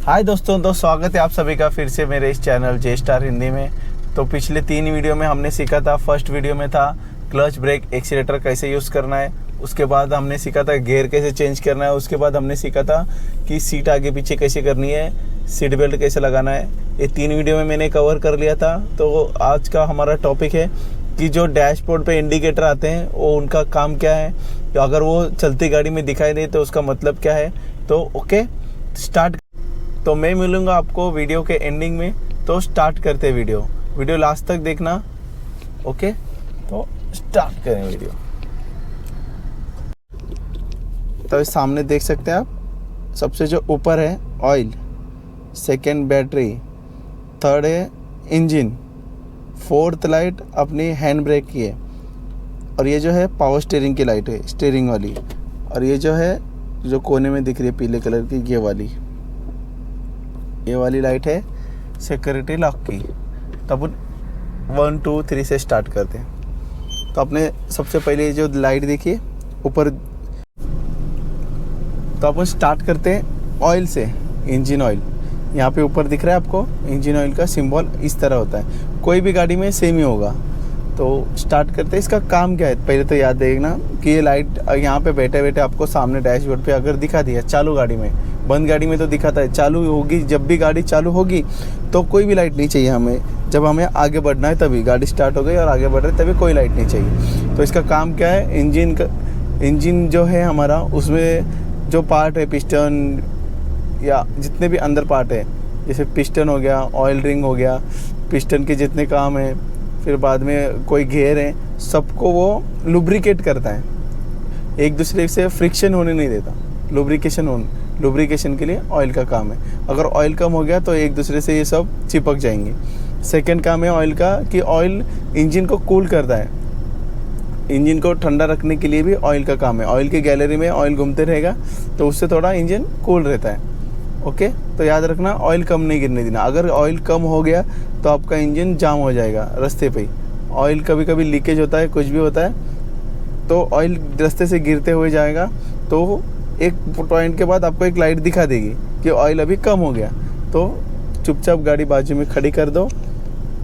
हाय दोस्तों, तो स्वागत है आप सभी का फिर से मेरे इस चैनल जे स्टार हिंदी में। तो पिछले 3 वीडियो में हमने सीखा था। फर्स्ट वीडियो में था क्लच ब्रेक एक्सीलेटर कैसे यूज़ करना है। उसके बाद हमने सीखा था गियर कैसे चेंज करना है। उसके बाद हमने सीखा था कि सीट आगे पीछे कैसे करनी है, सीट बेल्ट कैसे लगाना है। ये 3 वीडियो में मैंने कवर कर लिया था। तो आज का हमारा टॉपिक है कि जो डैशबोर्ड पे इंडिकेटर आते हैं वो उनका काम क्या है, तो अगर वो चलती गाड़ी में दिखाई दे तो उसका मतलब क्या है। तो ओके, स्टार्ट। तो मैं मिलूंगा आपको वीडियो के एंडिंग में। तो स्टार्ट करते हैं वीडियो लास्ट तक देखना। ओके, तो स्टार्ट करें वीडियो। तो इस सामने देख सकते हैं आप, सबसे जो ऊपर है ऑयल, सेकंड बैटरी, थर्ड है इंजन, फोर्थ लाइट अपनी हैंड ब्रेक की है, और ये जो है पावर स्टीयरिंग की लाइट है, स्टीयरिंग वाली। और ये जो है जो कोने में दिख रही है पीले कलर की, ये वाली लाइट है सिक्योरिटी लॉक की। तब 1 2 3 से स्टार्ट करते हैं। तो आपने सबसे पहले जो लाइट देखिए ऊपर, तो अपन स्टार्ट करते हैं ऑयल से। इंजन ऑयल यहाँ पे ऊपर दिख रहा है आपको, इंजन ऑयल का सिंबल इस तरह होता है, कोई भी गाड़ी में सेम ही होगा। तो स्टार्ट करते हैं। इसका काम क्या है पहले तो याद देखना कि ये लाइट यहाँ पे बैठे बैठे आपको सामने डैशबोर्ड पे अगर दिखा दिया चालू गाड़ी में, बंद गाड़ी में तो दिखाता है चालू होगी। जब भी गाड़ी चालू होगी तो कोई भी लाइट नहीं चाहिए हमें। जब हमें आगे बढ़ना है तभी गाड़ी स्टार्ट हो गई और आगे बढ़ रहे तभी कोई लाइट नहीं चाहिए। तो इसका काम क्या है, इंजन जो है हमारा, उसमें जो पार्ट है पिस्टन या जितने भी अंदर पार्ट है, जैसे पिस्टन हो गया, ऑयल रिंग हो गया, पिस्टन के जितने काम हैं, फिर बाद में कोई घेर है, सबको वो लुब्रिकेट करता है, एक दूसरे से फ्रिक्शन होने नहीं देता। लुब्रिकेशन के लिए ऑयल का काम है। अगर ऑयल कम हो गया तो एक दूसरे से ये सब चिपक जाएंगे। सेकंड काम है ऑयल का कि ऑयल इंजन को कूल करता है। इंजन को ठंडा रखने के लिए भी ऑयल का काम है। ऑयल की गैलरी में ऑयल घूमते रहेगा तो उससे थोड़ा इंजन कूल रहता है। ओके, तो याद रखना ऑयल कम नहीं गिरने देना। अगर ऑयल कम हो गया तो आपका इंजन जाम हो जाएगा रास्ते पे ही। ऑयल कभी कभी लीकेज होता है, कुछ भी होता है, तो ऑयल रास्ते से गिरते हुए जाएगा। तो एक पॉइंट के बाद आपको एक लाइट दिखा देगी कि ऑयल अभी कम हो गया। तो चुपचाप गाड़ी बाजू में खड़ी कर दो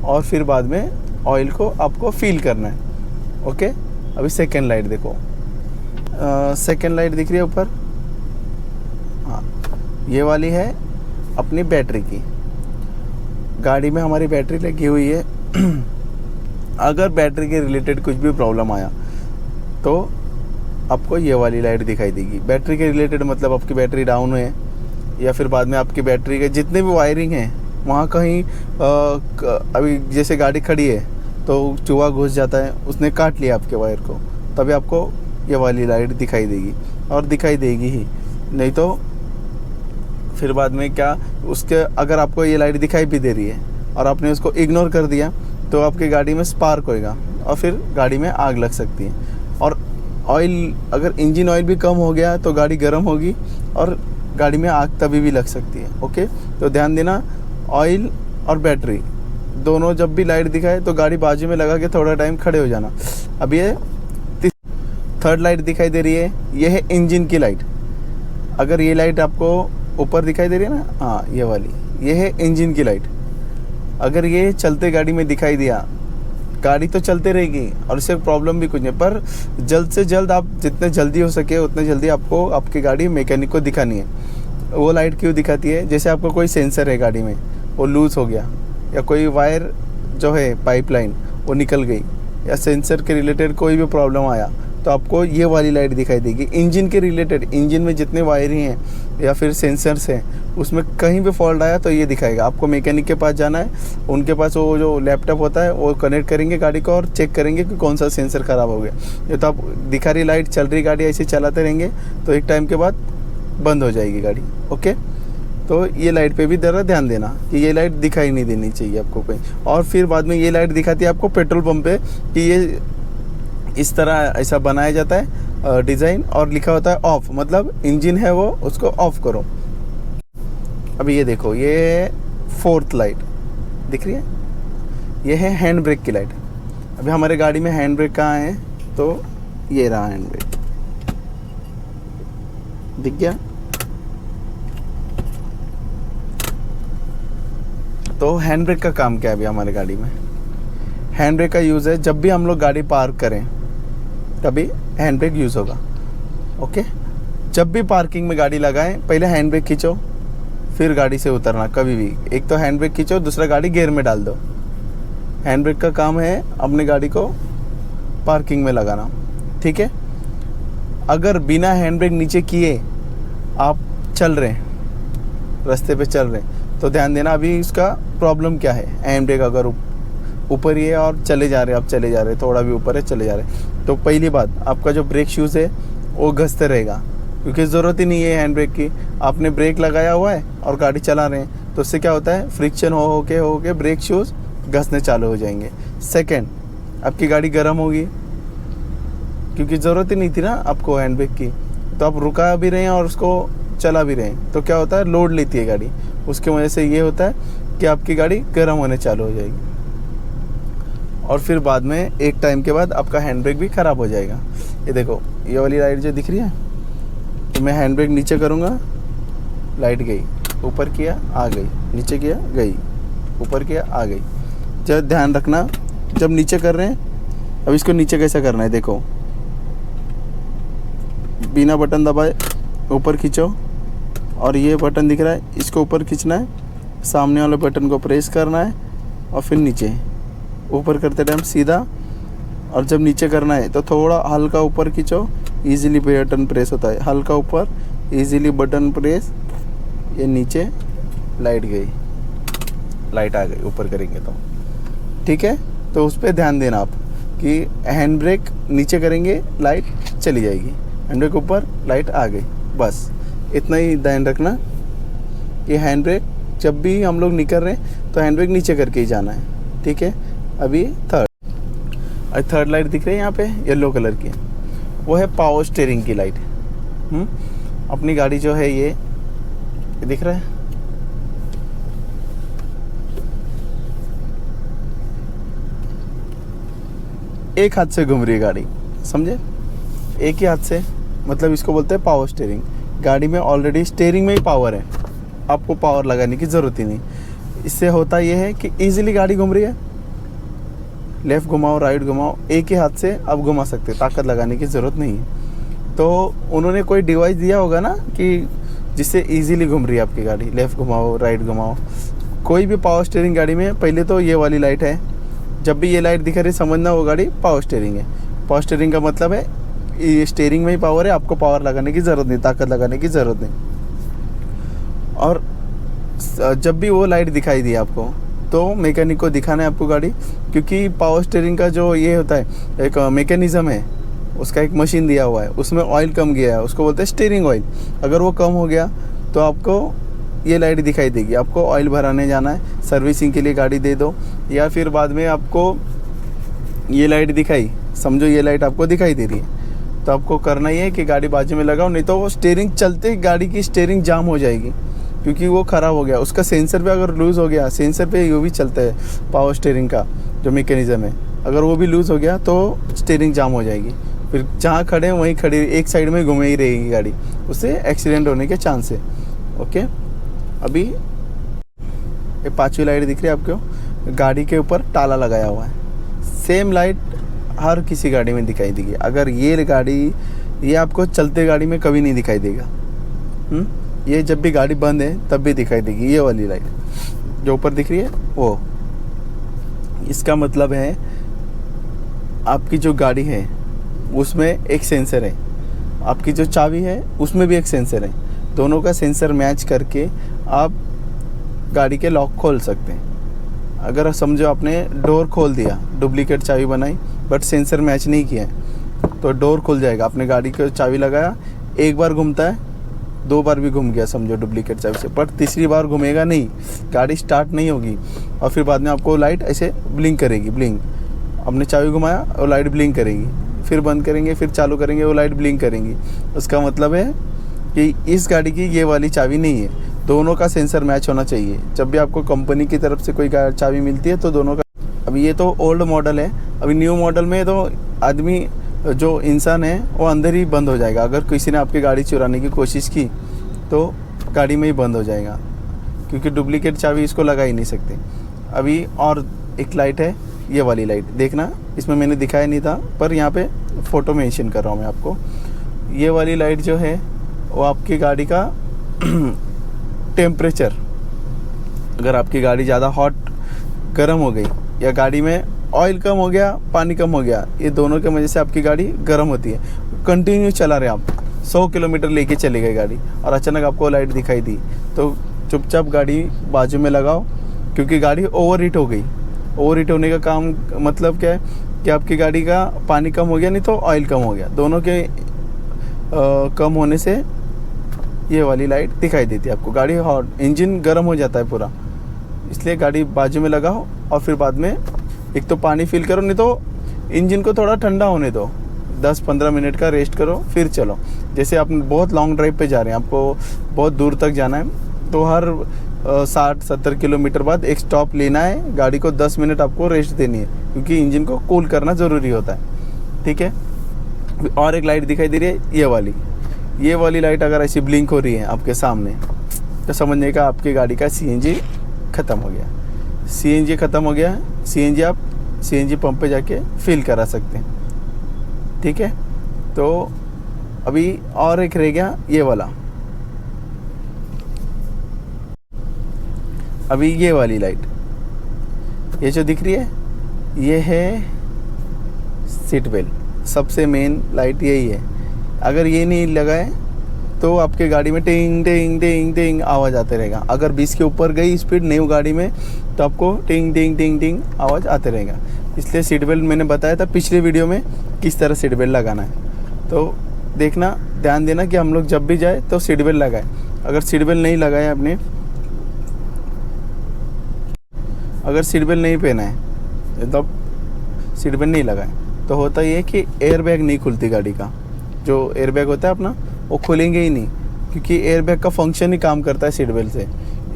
और फिर बाद में ऑयल को आपको फील करना है। ओके, अभी सेकेंड लाइट देखो। सेकेंड लाइट दिख रही है ऊपर, हाँ, ये वाली है अपनी बैटरी की। गाड़ी में हमारी बैटरी लगी हुई है। अगर बैटरी के रिलेटेड कुछ भी प्रॉब्लम आया तो आपको ये वाली लाइट दिखाई देगी। बैटरी के रिलेटेड मतलब आपकी बैटरी डाउन है, या फिर बाद में आपकी बैटरी के जितने भी वायरिंग हैं वहाँ कहीं अभी जैसे गाड़ी खड़ी है तो चूहा घुस जाता है, उसने काट लिया आपके वायर को, तभी आपको ये वाली लाइट दिखाई देगी, और दिखाई देगी ही। नहीं तो फिर बाद में क्या, उसके अगर आपको ये लाइट दिखाई भी दे रही है और आपने उसको इग्नोर कर दिया तो आपकी गाड़ी में स्पार्क होएगा और फिर गाड़ी में आग लग सकती है। और ऑयल, अगर इंजन ऑयल भी कम हो गया तो गाड़ी गर्म होगी और गाड़ी में आग तभी भी लग सकती है। ओके, तो ध्यान देना, ऑयल और बैटरी दोनों जब भी लाइट दिखाए तो गाड़ी बाजू में लगा के थोड़ा टाइम खड़े हो जाना। अब ये थर्ड लाइट दिखाई दे रही है, ये है इंजन की लाइट। अगर ये लाइट आपको ऊपर दिखाई दे रही है ना, हाँ ये वाली, ये है इंजन की लाइट। अगर ये चलते गाड़ी में दिखाई दिया, गाड़ी तो चलते रहेगी और इससे प्रॉब्लम भी कुछ नहीं, पर जल्द से जल्द आप जितने जल्दी हो सके उतने जल्दी आपको आपकी गाड़ी मैकेनिक को दिखानी है। वो लाइट क्यों दिखाती है, जैसे आपको कोई सेंसर है गाड़ी में, वो लूज़ हो गया, या कोई वायर जो है पाइपलाइन वो निकल गई, या सेंसर के रिलेटेड कोई भी प्रॉब्लम आया तो आपको ये वाली लाइट दिखाई देगी। इंजन के रिलेटेड, इंजन में जितने वायरिंग हैं या फिर सेंसर्स हैं उसमें कहीं भी फॉल्ट आया तो ये दिखाएगा। आपको मैकेनिक के पास जाना है, उनके पास वो जो लैपटॉप होता है वो कनेक्ट करेंगे गाड़ी को और चेक करेंगे कि कौन सा सेंसर ख़राब हो गया। ये तो आप दिखा रही लाइट चल रही गाड़ी ऐसे चलाते रहेंगे तो एक टाइम के बाद बंद हो जाएगी गाड़ी। ओके, तो ये लाइट पे भी ज़रा ध्यान देना कि ये लाइट दिखाई नहीं देनी चाहिए आपको कहीं। और फिर बाद में ये लाइट दिखाती है आपको पेट्रोल पंप पे कि ये इस तरह ऐसा बनाया जाता है डिज़ाइन, और लिखा होता है ऑफ, मतलब इंजन है वो, उसको ऑफ करो। अभी ये देखो, ये फोर्थ लाइट दिख रही है, ये है हैंड ब्रेक की लाइट। अभी हमारे गाड़ी में हैंड ब्रेक कहाँ है, तो ये रहा हैंड ब्रेक, दिख गया। तो हैंड ब्रेक का काम क्या है अभी हमारी गाड़ी में? हैंड ब्रेक का यूज़ है जब भी हम लोग गाड़ी पार्क करें तभी हैंड ब्रेक यूज़ होगा। ओके, जब भी पार्किंग में गाड़ी लगाएं पहले हैंड ब्रेक खींचो, फिर गाड़ी से उतरना कभी भी। एक तो हैंड ब्रेक खींचो, दूसरा गाड़ी गियर में डाल दो। हैंड ब्रेक का काम है अपने गाड़ी को पार्किंग में लगाना, ठीक है। अगर बिना हैंड ब्रेक नीचे किए आप चल रहे हैं, रास्ते पे चल रहे हैं, तो ध्यान देना अभी इसका प्रॉब्लम क्या है। हैंड ब्रेक अगर ऊपर ही है और चले जा रहे हैं, आप चले जा रहे हैं, थोड़ा भी ऊपर है चले जा रहे हैं, तो पहली बात आपका जो ब्रेक शूज़ है वो घसते रहेगा, क्योंकि ज़रूरत ही नहीं है हैंड ब्रेक की। आपने ब्रेक लगाया हुआ है और गाड़ी चला रहे हैं, तो उससे क्या होता है, फ्रिक्शन हो के ब्रेक शूज़ घसने चालू हो जाएंगे। सेकेंड, आपकी गाड़ी गर्म होगी, क्योंकि ज़रूरत ही नहीं थी ना आपको हैंड ब्रेक की, तो आप रुका भी रहे हैं और उसको चला भी रहे हैं, तो क्या होता है, लोड लेती है गाड़ी। उसकी वजह से ये होता है कि आपकी गाड़ी गर्म होने चालू हो जाएगी, और फिर बाद में एक टाइम के बाद आपका हैंड ब्रेक भी ख़राब हो जाएगा। ये देखो, ये वाली लाइट जो दिख रही है, तो मैं हैंड ब्रेक नीचे करूँगा, लाइट गई, ऊपर किया आ गई, नीचे किया गई, ऊपर किया आ गई। जब ध्यान रखना, जब नीचे कर रहे हैं, अब इसको नीचे कैसे करना है, देखो, बिना बटन दबाए ऊपर खींचो, और ये बटन दिख रहा है इसको ऊपर खींचना है, सामने वाले बटन को प्रेस करना है, और फिर नीचे ऊपर करते टाइम सीधा, और जब नीचे करना है तो थोड़ा हल्का ऊपर खींचो, इजीली बटन प्रेस होता है, हल्का ऊपर इजीली बटन प्रेस, ये नीचे लाइट गई, लाइट आ गई ऊपर करेंगे तो, ठीक है। तो उस पर ध्यान देना आप कि हैंड ब्रेक नीचे करेंगे लाइट चली जाएगी, हैंड ब्रेक ऊपर लाइट आ गई, बस इतना ही ध्यान रखना कि हैंड ब्रेक जब भी हम लोग निकल रहे हैं तो हैंड ब्रेक नीचे करके ही जाना है, ठीक है। अभी थर्ड लाइट दिख रही है यहाँ पे येलो कलर की, वो है पावर स्टीयरिंग की लाइट। अपनी गाड़ी जो है ये दिख रहा है, एक हाथ से घूम रही है गाड़ी, समझे, एक ही हाथ से, मतलब इसको बोलते हैं पावर स्टीयरिंग। गाड़ी में ऑलरेडी स्टीयरिंग में ही पावर है, आपको पावर लगाने की ज़रूरत ही नहीं। इससे होता ये है कि इजीली गाड़ी घूम रही है, लेफ़्ट घुमाओ राइट घुमाओ, एक ही हाथ से आप घुमा सकते, ताकत लगाने की ज़रूरत नहीं है। तो उन्होंने कोई डिवाइस दिया होगा ना कि जिससे इजीली घूम रही है आपकी गाड़ी, लेफ़्ट घुमाओ राइट घुमाओ। कोई भी पावर स्टीयरिंग गाड़ी में पहले तो ये वाली लाइट है, जब भी ये लाइट दिख रही समझना वो गाड़ी पावर स्टीयरिंग है। पावर स्टीयरिंग का मतलब है ये स्टीयरिंग में ही पावर है, आपको पावर लगाने की ज़रूरत नहीं, ताकत लगाने की ज़रूरत नहीं। और जब भी वो लाइट दिखाई दी आपको तो मैकेनिक को दिखाना है आपको गाड़ी, क्योंकि पावर स्टीयरिंग का जो ये होता है एक मैकेनिज़्म है, उसका एक मशीन दिया हुआ है, उसमें ऑयल कम गया है, उसको बोलते हैं स्टीयरिंग ऑयल। अगर वो कम हो गया तो आपको ये लाइट दिखाई देगी। आपको ऑयल भराने जाना है, सर्विसिंग के लिए गाड़ी दे दो, या फिर बाद में आपको ये लाइट दिखाई, समझो ये लाइट आपको दिखाई दे रही है, तो आपको करना ही है कि गाड़ी बाजू में लगाओ, नहीं तो वो स्टीयरिंग चलते गाड़ी की स्टीयरिंग जाम हो जाएगी, क्योंकि वो ख़राब हो गया। उसका सेंसर पे अगर लूज़ हो गया, सेंसर पे ये भी चलता है पावर स्टीयरिंग का जो मैकेनिज़्म है, अगर वो भी लूज़ हो गया तो स्टीयरिंग जाम हो जाएगी, फिर जहाँ खड़े हैं वहीं खड़ी एक साइड में घूमे ही रहेगी गाड़ी, उससे एक्सीडेंट होने के चांस है। ओके, अभी ये पांचवी लाइट दिख रही है आपको, गाड़ी के ऊपर ताला लगाया हुआ है। सेम लाइट हर किसी गाड़ी में दिखाई देगी। अगर ये गाड़ी, ये आपको चलते गाड़ी में कभी नहीं दिखाई देगा, ये जब भी गाड़ी बंद है तब भी दिखाई देगी। ये वाली लाइट जो ऊपर दिख रही है वो, इसका मतलब है आपकी जो गाड़ी है उसमें एक सेंसर है, आपकी जो चाबी है उसमें भी एक सेंसर है, दोनों का सेंसर मैच करके आप गाड़ी के लॉक खोल सकते हैं। अगर समझो आपने डोर खोल दिया, डुप्लीकेट चाबी बनाई बट सेंसर मैच नहीं किया है, तो डोर खुल जाएगा। आपने गाड़ी को चाबी लगाया, एक बार घूमता है, दो बार भी घूम गया समझो डुप्लीकेट चाबी से, पर तीसरी बार घूमेगा नहीं, गाड़ी स्टार्ट नहीं होगी, और फिर बाद में आपको लाइट ऐसे ब्लिंक करेगी, ब्लिंक। आपने चाबी घुमाया और लाइट ब्लिंक करेगी, फिर बंद करेंगे, फिर चालू करेंगे, वो लाइट ब्लिंक करेंगी। उसका मतलब है कि इस गाड़ी की ये वाली चाबी नहीं है, दोनों का सेंसर मैच होना चाहिए। जब भी आपको कंपनी की तरफ से कोई चाबी मिलती है तो दोनों का, अभी ये तो ओल्ड मॉडल है, अभी न्यू मॉडल में तो आदमी जो इंसान है वो अंदर ही बंद हो जाएगा। अगर किसी ने आपकी गाड़ी चुराने की कोशिश की तो गाड़ी में ही बंद हो जाएगा, क्योंकि डुप्लीकेट चाबी इसको लगा ही नहीं सकते। अभी और एक लाइट है, ये वाली लाइट देखना, इसमें मैंने दिखाया नहीं था पर यहाँ पे फ़ोटो मेंशन कर रहा हूँ मैं आपको। ये वाली लाइट जो है वो आपकी गाड़ी का टेम्परेचर, अगर आपकी गाड़ी ज़्यादा हॉट गर्म हो गई या गाड़ी में ऑयल कम हो गया, पानी कम हो गया, ये दोनों की वजह से आपकी गाड़ी गर्म होती है। कंटिन्यू चला रहे आप, 100 किलोमीटर लेके चली गई गाड़ी और अचानक आपको लाइट दिखाई दी, तो चुपचाप गाड़ी बाजू में लगाओ, क्योंकि गाड़ी ओवर हीट हो गई। ओवर हीट होने का काम मतलब क्या है कि आपकी गाड़ी का पानी कम हो गया, नहीं तो ऑयल कम हो गया, दोनों के कम होने से ये वाली लाइट दिखाई देती है आपको। गाड़ी हॉट, इंजन गर्म हो जाता है पूरा, इसलिए गाड़ी बाजू में लगाओ और फिर बाद में एक तो पानी फिल करो, नहीं तो इंजन को थोड़ा ठंडा होने दो, 10-15 मिनट का रेस्ट करो फिर चलो। जैसे आप बहुत लॉन्ग ड्राइव पे जा रहे हैं, आपको बहुत दूर तक जाना है, तो हर 60-70 किलोमीटर बाद एक स्टॉप लेना है, गाड़ी को 10 मिनट आपको रेस्ट देनी है, क्योंकि इंजन को कूल करना ज़रूरी होता है। ठीक है। और एक लाइट दिखाई दे रही है, ये वाली लाइट अगर ऐसी ब्लिंक हो रही है आपके सामने, तो समझने का आपकी गाड़ी का CNG ख़त्म हो गया। CNG ख़त्म हो गया, CNG आप CNG पंप पे जाके फिल करा सकते हैं। ठीक है। तो अभी और एक रह गया ये वाला, अभी ये वाली लाइट, ये जो दिख रही है ये है सीट बेल्ट। सबसे मेन लाइट यही है, अगर ये नहीं लगाए तो आपके गाड़ी में टिंग टिंग टिंग टिंग आवाज़ आते रहेगा। अगर 20 के ऊपर गई स्पीड न्यू गाड़ी में तो आपको टिंग टिंग टिंग टिंग आवाज़ आते रहेगा। इसलिए सीट बेल्ट मैंने बताया था पिछले वीडियो में किस तरह सीट बेल्ट लगाना है, तो देखना, ध्यान देना कि हम लोग जब भी जाए तो सीट बेल्ट लगाए। अगर सीट बेल्ट नहीं लगाए आपने, अगर सीट बेल्ट नहीं पहना है तो सीट बेल्ट नहीं लगाए तो होता ये है कि एयर बैग नहीं खुलती गाड़ी का, जो एयर बैग होता है अपना वो खुलेंगे ही नहीं, क्योंकि एयर बैग का फंक्शन ही काम करता है सीट बेल्ट से।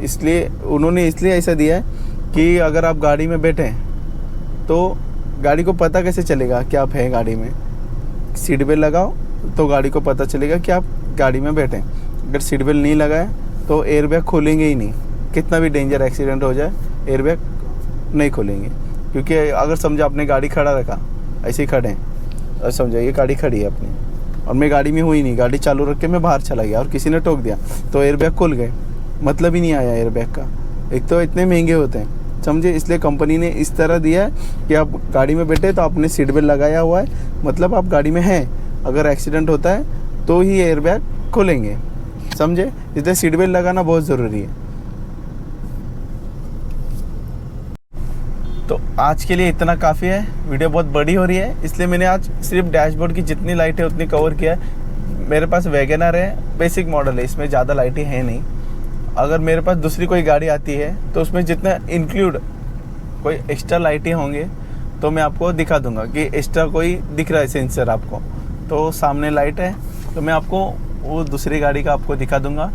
इसलिए उन्होंने ऐसा दिया है कि अगर आप गाड़ी में बैठें तो गाड़ी को पता कैसे चलेगा कि आप हैं गाड़ी में। सीट बेल्ट लगाओ तो गाड़ी को पता चलेगा कि आप गाड़ी में बैठें। अगर सीट बेल्ट नहीं लगाए तो एयर बैग खोलेंगे ही नहीं, कितना भी डेंजर एक्सीडेंट हो जाए एयर बैग नहीं खोलेंगे। क्योंकि अगर समझो आपने गाड़ी खड़ा रखा, ऐसे ही खड़े हैं और समझो ये गाड़ी खड़ी है अपनी और मैं गाड़ी में हुई नहीं, गाड़ी चालू रख के मैं बाहर चला गया और किसी ने ठोक दिया तो एयर बैग खुल गए, मतलब ही नहीं आया एयर बैग का। एक तो इतने महंगे होते हैं, समझे। इसलिए कंपनी ने इस तरह दिया है कि आप गाड़ी में बैठे तो आपने सीट बेल्ट लगाया हुआ है, मतलब आप गाड़ी में हैं। अगर एक्सीडेंट होता है तो ही एयर बैग खोलेंगे, समझे। इसलिए सीट बेल्ट लगाना बहुत ज़रूरी है। तो आज के लिए इतना काफ़ी है, वीडियो बहुत बड़ी हो रही है, इसलिए मैंने आज सिर्फ डैशबोर्ड की जितनी लाइट है उतनी कवर किया है। मेरे पास वैगनर है, बेसिक मॉडल है, इसमें ज़्यादा लाइटें हैं नहीं। अगर मेरे पास दूसरी कोई गाड़ी आती है तो उसमें जितना इंक्लूड कोई एक्स्ट्रा लाइटें होंगे तो मैं आपको दिखा दूंगा कि एक्स्ट्रा कोई दिख रहा है सेंसर आपको, तो सामने लाइट है तो मैं आपको वो दूसरी गाड़ी का आपको दिखा दूंगा।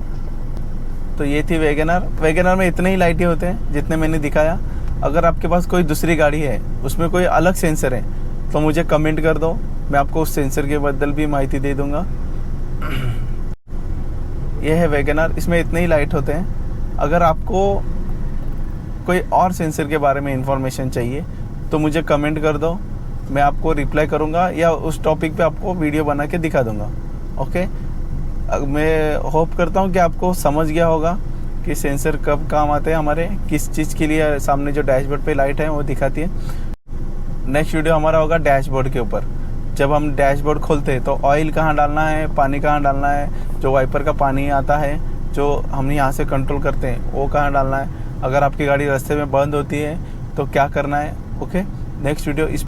तो ये थी वैगनर में इतने ही लाइटें होते हैं जितने मैंने दिखाया। अगर आपके पास कोई दूसरी गाड़ी है उसमें कोई अलग सेंसर है तो मुझे कमेंट कर दो, मैं आपको उस सेंसर के बदल भी माहिती दे दूंगा। यह है वैगनर, इसमें इतने ही लाइट होते हैं। अगर आपको कोई और सेंसर के बारे में इंफॉर्मेशन चाहिए तो मुझे कमेंट कर दो, मैं आपको रिप्लाई करूंगा या उस टॉपिक पे आपको वीडियो बना के दिखा दूंगा। ओके, मैं होप करता हूँ कि आपको समझ गया होगा कि सेंसर कब काम आते हैं हमारे, किस चीज़ के लिए सामने जो डैशबोर्ड पे लाइट है वो दिखाती है। नेक्स्ट वीडियो हमारा होगा डैशबोर्ड के ऊपर। जब हम डैशबोर्ड खोलते हैं तो ऑयल कहाँ डालना है, पानी कहाँ डालना है, जो वाइपर का पानी आता है जो हम यहाँ से कंट्रोल करते हैं वो कहाँ डालना है, अगर आपकी गाड़ी रास्ते में बंद होती है तो क्या करना है। ओके, नेक्स्ट वीडियो इस